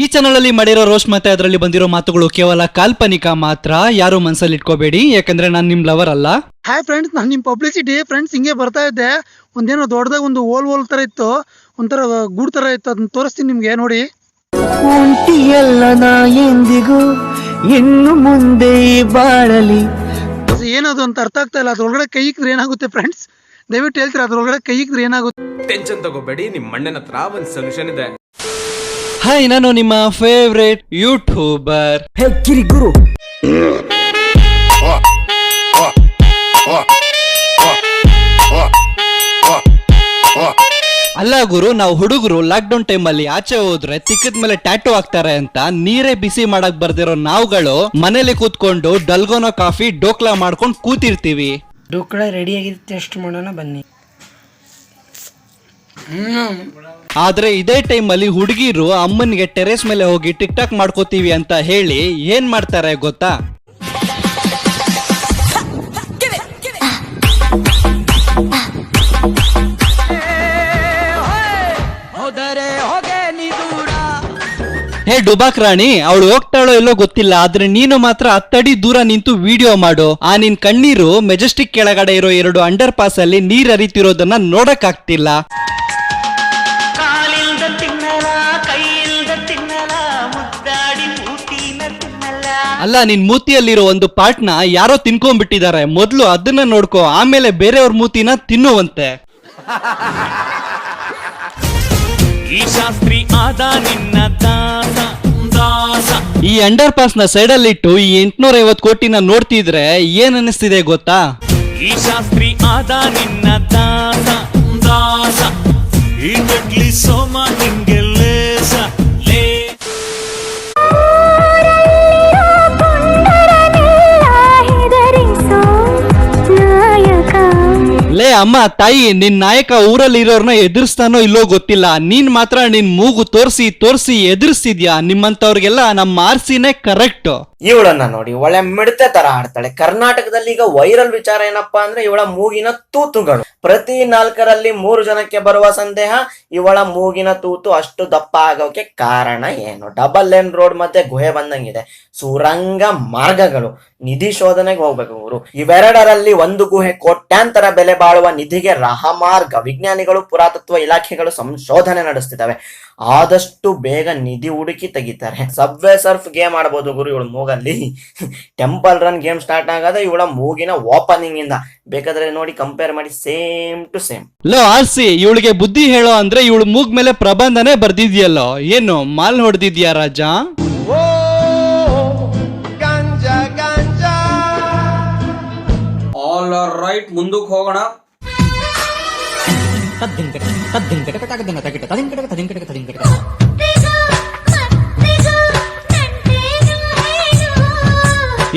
ಈ ಚಾನಲ್ ಅಲ್ಲಿ ಮಾಡಿರೋ ರೋಸ್ಟ್ ಮತ್ತೆ ಅದರಲ್ಲಿ ಬಂದಿರೋ ಮಾತುಗಳು ಕೇವಲ ಕಾಲ್ಪನಿಕ ಮಾತ್ರ. ಯಾರು ಮನಸ್ಸಲ್ಲಿ ಇಟ್ಕೋಬೇಡಿ, ಯಾಕಂದ್ರೆ ನಾನು ನಿಮ್ ಲವರ್ ಅಲ್ಲ. ಹಾಯ್ ಫ್ರೆಂಡ್ಸ್, ನಾನು ನಿಮ್ಮ ಪಬ್ಲಿಸಿಟಿ ಫ್ರೆಂಡ್ಸ್. ಹಿಂಗೆ ಬರ್ತಾ ಇದ್ದೆ, ಒಂದೇನೋ ದೊಡ್ಡದಾಗ ಒಂದು ಓಲ್ ತರ ಇತ್ತು, ಒಂಥರ ಗೂಡ್ ತರ ಇತ್ತು. ಅದನ್ನ ತೋರಿಸ್ತೀನಿ ನಿಮ್ಗೆ, ನೋಡಿ. ಒಂಟಿಯಲ್ಲ ನಾ ಎಂದಿಗೂ ಇನ್ನು ಮುಂದೆ ಬಾಳಲಿ. ಏನದು ಅಂತ ಅರ್ಥ ಆಗ್ತಾ ಇಲ್ಲ. ಅದ್ರೊಳಗಡೆ ಕೈ ಇಕ್ಕಿದ್ರೆ ಏನಾಗುತ್ತೆ ಫ್ರೆಂಡ್ಸ್? ದಯವಿಟ್ಟು ಹೇಳ್ತೀರಾ, ಅದ್ರೊಳಗಡೆ ಕೈ ಇಕ್ಕಿದ್ರೆ ಏನಾಗುತ್ತೆ? ಟೆನ್ಷನ್ ತಗೋಬೇಡಿ, ನಿಮ್ ಮಣ್ಣನ ಹತ್ರ ಒಂದ್ ಸೊಲ್ಯೂಷನ್ ಇದೆ. ಹಾಯ್, ನಾನು ನಿಮ್ಮ ಫೇವ್ರೇಟ್ ಯೂಟ್ಯೂಬರ್ ಹೇ ಗಿರಿ ಗುರು. ಅಲ್ಲ ಗುರು, ನಾವು ಹುಡುಗರು ಲಾಕ್ಡೌನ್ ಟೈಮ್ ಅಲ್ಲಿ ಆಚೆ ಹೋದ್ರೆ ತಿಕ್ಕದ ಮೇಲೆ ಟ್ಯಾಟೂ ಹಾಕ್ತಾರೆ ಅಂತ ನೀರೇ ಬಿಸಿ ಮಾಡಕ್ ಬರ್ದಿರೋ ನಾವುಗಳು ಮನೇಲಿ ಕೂತ್ಕೊಂಡು ಡಲ್ಗೋನೋ ಕಾಫಿ ಡೋಕ್ಲಾ ಮಾಡ್ಕೊಂಡು ಕೂತಿರ್ತೀವಿ. ಡೋಕ್ಲಾ ರೆಡಿ ಆಗಿದೆ, ಟೆಸ್ಟ್ ಮಾಡೋಣ ಬನ್ನಿ. ಆದ್ರೆ ಇದೇ ಟೈಮ್ ಅಲ್ಲಿ ಹುಡುಗಿರು ಅಮ್ಮನಿಗೆ ಟೆರೇಸ್ ಮೇಲೆ ಹೋಗಿ ಟಿಕ್ ಟಾಕ್ ಮಾಡ್ಕೋತೀವಿ ಅಂತ ಹೇಳಿ ಏನ್ ಮಾಡ್ತಾರೆ ಗೊತ್ತಾ? ಹೇ ಡುಬಾಕ್ ರಾಣಿ, ಅವಳು ಹೋಗ್ತಾಳೋ ಎಲ್ಲೋ ಗೊತ್ತಿಲ್ಲ, ಆದ್ರೆ ನೀನು ಮಾತ್ರ 10 ಅಡಿ ದೂರ ನಿಂತು ವಿಡಿಯೋ ಮಾಡು. ಆ ನಿನ್ ಕಣ್ಣೀರು ಮೆಜೆಸ್ಟಿಕ್ ಕೆಳಗಡೆ ಇರೋ 2 ಅಂಡರ್ ಪಾಸ್ ಅಲ್ಲಿ ನೀರ್ ಹರಿತಿರೋದನ್ನ ನೋಡಕ್ ಆಗ್ತಿಲ್ಲ. ಅಲ್ಲ, ನಿನ್ ಮೂತಿಯಲ್ಲಿರೋ ಒಂದು ಪಾರ್ಟ್ನ ಯಾರೋ ತಿನ್ಕೊಂಡ್ಬಿಟ್ಟಿದ್ದಾರೆ. ಮೊದ್ಲು ಅದನ್ನ ನೋಡ್ಕೋ, ಆಮೇಲೆ ಬೇರೆಯವ್ರ ಮೂತಿನ ತಿನ್ನುವಂತೆ. ಈ ಅಂಡರ್ ಪಾಸ್ ನ ಸೈಡ್ ಅಲ್ಲಿ ಇಟ್ಟು ಈ 850 ಕೋಟಿನ ನೋಡ್ತಿದ್ರೆ ಏನ್ ಅನಿಸ್ತಿದೆ ಗೊತ್ತಾ? ಈ ಶಾಸ್ತ್ರಿ ಆದ ನಿನ್ನ ದಾಸ ದಾಸ, ಈ ಗಟ್ಲಿ ಸೋಮ ನಿಂಗೆ ಲೇಸ ಲೇ. ಲೇ ಅಮ್ಮ ತಾಯಿ, ನಿನ್ ನಾಯಕ ಊರಲ್ಲಿ ಇರೋರ್ನ ಎದುರಿಸ್ತಾನೋ ಇಲ್ಲೋ ಗೊತ್ತಿಲ್ಲ, ನೀನ್ ಮಾತ್ರ ನಿನ್ ಮೂಗು ತೋರ್ಸಿ ತೋರ್ಸಿ ಎದುರಿಸ್ತಿದ್ಯಾ. ನಿಮ್ಮಂತವ್ರಿಗೆಲ್ಲ ನಮ್ಮ ಆರ್ಸಿನೇ ಕರೆಕ್ಟ್. ಇವಳನ್ನ ನೋಡಿ, ಒಳ್ಳೆ ಮಿಡತೆ ತರ ಆಡ್ತಾಳೆ. ಕರ್ನಾಟಕದಲ್ಲಿ ಈಗ ವೈರಲ್ ವಿಚಾರ ಏನಪ್ಪಾ ಅಂದ್ರೆ ಇವಳ ಮೂಗಿನ ತೂತುಗಳು. ಪ್ರತಿ 4ರಲ್ಲಿ 3 ಜನಕ್ಕೆ ಬರುವ ಸಂದೇಹ, ಇವಳ ಮೂಗಿನ ತೂತು ಅಷ್ಟು ದಪ್ಪ ಆಗೋಕೆ ಕಾರಣ ಏನು? ಡಬಲ್ ಲೇನ್ ರೋಡ್ ಮಧ್ಯೆ ಗುಹೆ ಬಂದಂಗಿದೆ, ಸುರಂಗ ಮಾರ್ಗಗಳು, ನಿಧಿ ಶೋಧನೆಗೆ ಹೋಗ್ಬೇಕು ಇವರು. ಇವೆರಡರಲ್ಲಿ ಒಂದು ಗುಹೆ ಕೋಟ್ಯಾಂತರ ಬೆಲೆ ಬಾಳುವ ನಿಧಿಗೆ ರಹಮಾರ್ಗ. ವಿಜ್ಞಾನಿಗಳು, ಪುರಾತತ್ವ ಇಲಾಖೆಗಳು ಸಂಶೋಧನೆ ನಡೆಸ್ತಿದ್ದಾವೆ. ಆದಷ್ಟು ಬೇಗ ನಿಧಿ ಹುಡುಕಿ ತೆಗಿತಾರೆ. ಸಬ್ವೆ ಸರ್ಫ್ ಗೇಮ್ ಆಡ್ಬೋದು ಗುರು ಇವಳು ಮೂಗಲ್ಲಿ. ಟೆಂಪಲ್ ರನ್ ಗೇಮ್ ಸ್ಟಾರ್ಟ್ ಆಗದ ಇವಳ ಮೂಗಿನ ಓಪನಿಂಗ್ ಇಂದ. ಬೇಕಾದ್ರೆ ನೋಡಿ, ಕಂಪೇರ್ ಮಾಡಿ, ಸೇಮ್ ಟು ಸೇಮ್. ಲೋ ಆರ್ಸಿ, ಇವಳಿಗೆ ಬುದ್ಧಿ ಹೇಳೋ ಅಂದ್ರೆ ಇವಳು ಮೂಗ್ ಮೇಲೆ ಪ್ರಬಂಧನೇ ಬರ್ದಿದ್ಯಲ್ಲೋ, ಏನು ಮಾಲ್ ಹೊಡೆದಿದ್ಯಾ ರಾಜ? ಆಲ್ ಆರ್ ರೈಟ್, ಮುಂದಕ್ಕೆ ಹೋಗೋಣ.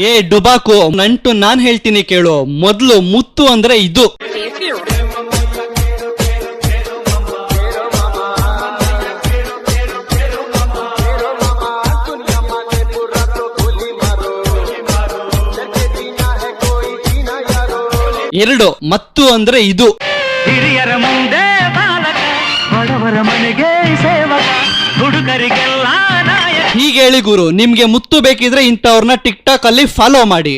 ಏ ಡುಬಾಕು, ನಂಟು ನಾನ್ ಹೇಳ್ತೀನಿ ಕೇಳು. ಮೊದ್ಲು ಮುತ್ತು ಅಂದ್ರೆ ಇದು. ಎರಡು ಮತ್ತು ಅಂದ್ರೆ ಇದು. ಹಿರಿಯರ ಮುಂದೆ ಬಾಲಕ, ಬಡವರ ಮನೆಗೆ ಸೇವಕ, ಹುಡುಗರಿಗೆಲ್ಲ ನಾಯಕ. ಹೀಗೆ ಹೇಳಿ ಗುರು, ನಿಮ್ಗೆ ಮುತ್ತು ಬೇಕಿದ್ರೆ ಇಂಥವ್ರನ್ನ ಟಿಕ್ ಟಾಕ್ ಅಲ್ಲಿ ಫಾಲೋ ಮಾಡಿ.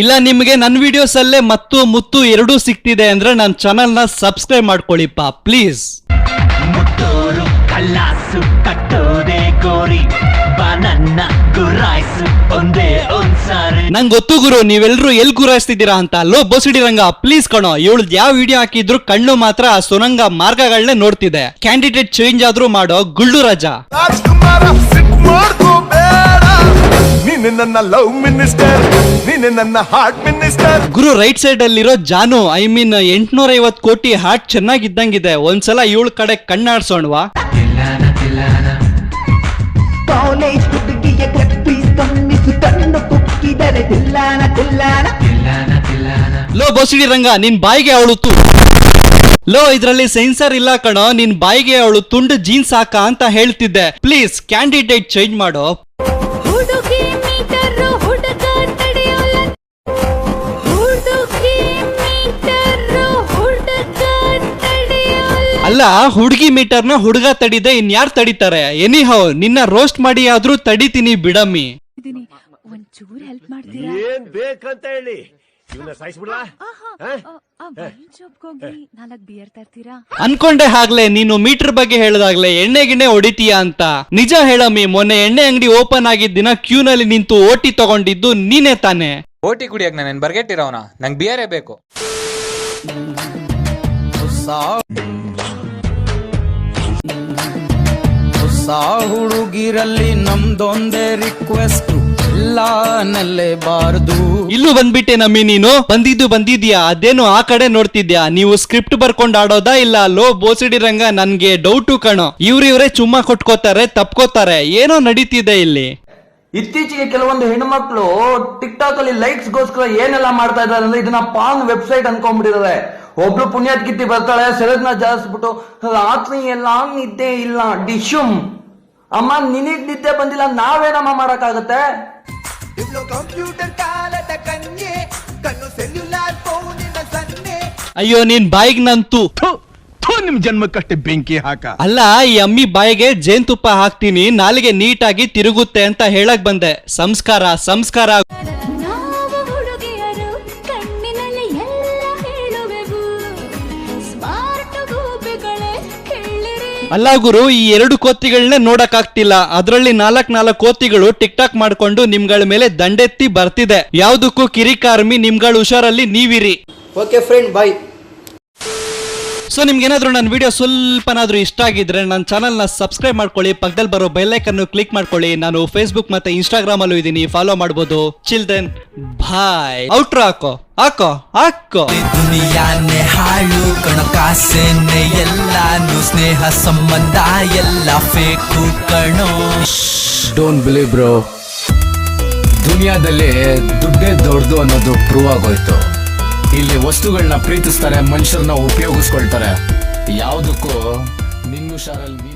ಇಲ್ಲ ನಿಮ್ಗೆ ನನ್ನ ವಿಡಿಯೋಸ್ ಅಲ್ಲೇ ಮತ್ತು ಮುತ್ತು ಎರಡೂ ಸಿಗ್ತಿದೆ ಅಂದ್ರೆ ನನ್ನ ಚಾನಲ್ ನ ಸಬ್ಸ್ಕ್ರೈಬ್ ಮಾಡ್ಕೊಳ್ಳಿಪ್ಪ ಪ್ಲೀಸ್. ಮುತ್ತೂರು ಕಳ್ಳಾಸು ಕಟ್ಟೋದೆ ಗೋರಿ, ನನ್ನ ಗುರಾಯ್ಸು ಒಂದೇ ಒಂದ್ಸಾರಿ. ನಂಗೆ ಗೊತ್ತು ಗುರು, ನೀವೆಲ್ರು ಎಲ್ ಗುರಾಯಿಸ್ತಿದ್ದೀರಾ ಅಂತ. ಲೋ ಬೋಸಿಡಿ ರಂಗ ಪ್ಲೀಸ್ ಕಣೋ, ಇವಳು ಯಾವ ವಿಡಿಯೋ ಹಾಕಿದ್ರು ಕಣ್ಣು ಮಾತ್ರ ಆ ಸುರಂಗ ಮಾರ್ಗಗಳನ್ನೇ ನೋಡ್ತಿದೆ. ಕ್ಯಾಂಡಿಡೇಟ್ ಚೇಂಜ್ ಆದ್ರೂ ಮಾಡೋ ಗುಳ್ಳು ರಾಜ. ನನ್ನ ಲವ್ ಮಿನಿಸ್ಟರ್, ನೀನೆ ನನ್ನ ಹಾರ್ಟ್ ಮಿನಿಸ್ಟರ್. ಗುರು ರೈಟ್ ಸೈಡ್ ಅಲ್ಲಿರೋ ಜಾನು, ಐ ಮೀನ್ 850 ಕೋಟಿ ಹಾರ್ಟ್ ಚೆನ್ನಾಗಿದ್ದಂಗಿದೆ. ಒಂದ್ಸಲ ಇವಳ ಕಡೆ ಕಣ್ಣಾಡ್ಸೋಣವಾ? ಕಾಲೇಜ್ ಹುಡುಗಿಯ ಕಪ್ಪೀಸ್ ಕಮ್ಮಿಸು ಕಣ್ಣು ಕುಕ್ಕಿದರೆ ತಿಲ್ಲಾನ ತಿಲ್ಲಾನ. ಲೋ ಬೋಸಿಡಿ ರಂಗ, ನಿನ್ ಬಾಯಿಗೆ ಅವಳು ಲೋ ಇದ್ರಲ್ಲಿ ಸೆನ್ಸರ್ ಇಲ್ಲ ಕಣೋ, ನಿನ್ ಬಾಯಿಗೆ ಅವಳು ತುಂಡು ಜೀನ್ಸ್ ಹಾಕ ಅಂತ ಹೇಳ್ತಿದ್ದೆ. ಪ್ಲೀಸ್ ಕ್ಯಾಂಡಿಡೇಟ್ ಚೇಂಜ್ ಮಾಡೋ. ಅಲ್ಲ ಹುಡುಗಿ ಮೀಟರ್ನ ಹುಡುಗ ತಡಿದೆ ಇನ್ಯಾರು ತಡಿತಾರೆ? ಎನಿಹೌ ನಿನ್ನ ರೋಸ್ಟ್ ಮಾಡಿ ಆದ್ರೂ ತಡಿತೀನಿ ಬಿಡಮ್ಮಿ. ಒಂಚೂರು ಹೆಲ್ಪ್ ಮಾಡ್ತೀರಾ? ಏನ್ ಬೇಕಂತ ಹೇಳಿ ಇವನ್ನ ಸಾಯಿಸ್ಬಿಡ್ಲಾ? ಹೋಗಿ 4 ಬಿಯರ್ ತರ್ತೀರಾ? ಅನ್ಕೊಂಡೆ ಆಗ್ಲೇ ನೀನು ಮೀಟರ್ ಬಗ್ಗೆ ಹೇಳದಾಗ್ಲೆ ಎಣ್ಣೆ ಗಿಣ್ಣೆ ಹೊಡಿತೀಯಾ ಅಂತ. ನಿಜ ಹೇಳಮ್ಮಿ, ಮೊನ್ನೆ ಎಣ್ಣೆ ಅಂಗಡಿ ಓಪನ್ ಆಗಿದ್ದ ದಿನ ಕ್ಯೂ ನಲ್ಲಿ ನಿಂತು ಓಟಿ ತಗೊಂಡಿದ್ದು ನೀನೇ ತಾನೆ? ಓಟಿ ಕುಡಿಯಕ್ ನಾನು ಬರ್ಗೆಟ್ಟಿರೋನ, ನಂಗೆ ಬಿಯರೇ ಬೇಕು. ಹುಡುಗಿರಲ್ಲಿ ನಮ್ದೊಂದೇ ರಿಕ್ವೆಸ್ಟ್, ಇಲ್ಲ ನಲ್ಲೇಬಾರದು. ಇಲ್ಲೂ ಬಂದ್ಬಿಟ್ಟೆ ನಮ್ಮಿ, ನೀನು ಬಂದಿದ್ಯಾ? ಅದೇನು ಆ ಕಡೆ ನೋಡ್ತಿದ್ಯಾ? ನೀವು ಸ್ಕ್ರಿಪ್ಟ್ ಬರ್ಕೊಂಡ್ ಆಡೋದಾ ಇಲ್ಲ ಲೋ ಬೋಸಿಡಿ ರಂಗ? ನನ್ಗೆ ಡೌಟು ಕಣೋ. ಇವ್ರೇ ಚುಮ್ಮಾ ಕೊಟ್ಕೋತಾರೆ, ತಪ್ಕೋತಾರೆ, ಏನೋ ನಡೀತಿದೆ ಇಲ್ಲಿ. ಇತ್ತೀಚೆಗೆ ಕೆಲವೊಂದು ಹೆಣ್ಮಕ್ಳು ಟಿಕ್ ಟಾಕ್ ಅಲ್ಲಿ ಲೈಕ್ಸ್ ಗೋಸ್ಕರ ಏನೆಲ್ಲ ಮಾಡ್ತಾ ಇದಾರೆ ಅಂದ್ರೆ ಇದನ್ನ ಪಾಂಗ್ ವೆಬ್ಸೈಟ್ ಅನ್ಕೊಂಡ್ಬಿಟ್ಟಿದ್ದಾರೆ. ಒಬ್ಳು ಪುಣ್ಯಾತ್ಕಿತ್ತಿ ಬರ್ತಾಳೆ, ಸೆಳೆದ್ನ ಜಾರಿಸ್ಬಿಟ್ಟು ರಾತ್ರಿ ಎಲ್ಲ ನಿದ್ದೆ ಇಲ್ಲ ಡಿಶುಮ್. ಅಮ್ಮ ನಿನಗ್ ನಿದ್ದೆ ಬಂದಿಲ್ಲ, ನಾವೇನಮ್ಮ ಮಾಡಕ್ಕಾಗತ್ತೆ? ಕಂಪ್ಯೂಟರ್ ಕಾಲದ ಕನ್ಯೆ, ಕಣ್ಣು ಸೆಲ್ಯುಲಾರ್ ಫೋನಿನ ಸನ್ನೆ. ಅಯ್ಯೋ ನಿನ್ ಬಾಯಿಗ್ ನಂತು ನಿಮ್ ಜನ್ಮಕ್ಕಷ್ಟೇ ಬೆಂಕಿ ಹಾಕ. ಅಲ್ಲ, ಈ ಅಮ್ಮಿ ಬಾಯಿಗೆ ಜೇನ್ತುಪ್ಪ ಹಾಕ್ತೀನಿ, ನಾಲಿಗೆ ನೀಟಾಗಿ ತಿರುಗುತ್ತೆ ಅಂತ ಹೇಳಕ್ ಬಂದೆ. ಸಂಸ್ಕಾರ. ನಾವು ಹುಡುಗಿಯರು ಕಣ್ಣಿನಲ್ಲಿ ಎಲ್ಲ ಹೇಳುವೆವು, ಸ್ಮಾರ್ಟ್ ಗೂಬೆಗಳೇ ಕೇಳಿರಿ. ಅಲ್ಲ ಗುರು, ಈ 2 ಕೋತಿಗಳನ್ನೇ ನೋಡಕ್ ಆಗ್ತಿಲ್ಲ. ಅದ್ರಲ್ಲಿ 4 ಕೋತಿಗಳು ಟಿಕ್ ಟಾಕ್ ಮಾಡ್ಕೊಂಡು ನಿಮ್ಗಳ ಮೇಲೆ ದಂಡೆತ್ತಿ ಬರ್ತಿದೆ. ಯಾವ್ದಕ್ಕೂ ಕಿರಿಕಾರ್ಮಿ, ನಿಮ್ಗಳ ಹುಷಾರಲ್ಲಿ ನೀವಿರಿ. ಓಕೆ ಫ್ರೆಂಡ್, ಬಾಯ್. ಸೊ ನಿಮ್ಗೇನಾದ್ರೂ ನನ್ನ ವಿಡಿಯೋ ಸ್ವಲ್ಪನಾದ್ರೂ ಇಷ್ಟ ಆಗಿದ್ರೆ ನನ್ನ ಚಾನಲ್ನ ಸಬ್ಸ್ಕ್ರೈಬ್ ಮಾಡ್ಕೊಳ್ಳಿ, ಪಕ್ಕದಲ್ಲಿ ಬರೋ ಬೆಲ್ಲೈಕನ್ ಕ್ಲಿಕ್ ಮಾಡ್ಕೊಳ್ಳಿ. ನಾನು ಫೇಸ್ಬುಕ್ ಮತ್ತೆ ಇನ್ಸ್ಟಾಗ್ರಾಮ್ ಅಲ್ಲೂ ಇದೀನಿ, ಫಾಲೋ ಮಾಡ್ಬೋದು. ಚಿಲ್ಡ್ರನ್ ಬಾಯ್. ಔಟ್ರೋ ಹಾಕೋ. ದುನಿಯಾನೆ ಹಾಳು ಕಣೋ, ಕಾಸೇನೆ ಎಲ್ಲಾನು, ಸ್ನೇಹ ಸಂಬಂಧ ಎಲ್ಲ ಫೇಕು ಕಣೋ. ಡೋಂಟ್ ಬಿಲೀವ್ ಬ್ರೋ, ದುನಿಯಾದಲ್ಲಿ ದುಡ್ಡೇ ದೊಡ್ಡದು ಅನ್ನೋದು ಪ್ರೂವ್ ಆಗೋಯ್ತು. ಇಲ್ಲಿ ವಸ್ತುಗಳನ್ನ ಪ್ರೀತಿಸ್ತಾರೆ, ಮನುಷ್ಯರನ್ನ ಉಪಯೋಗಿಸ್ಕೊಳ್ತಾರೆ. ಯಾವುದಕ್ಕೂ ನಿನ್ನ ಹುಷಾರಲ್ಲಿ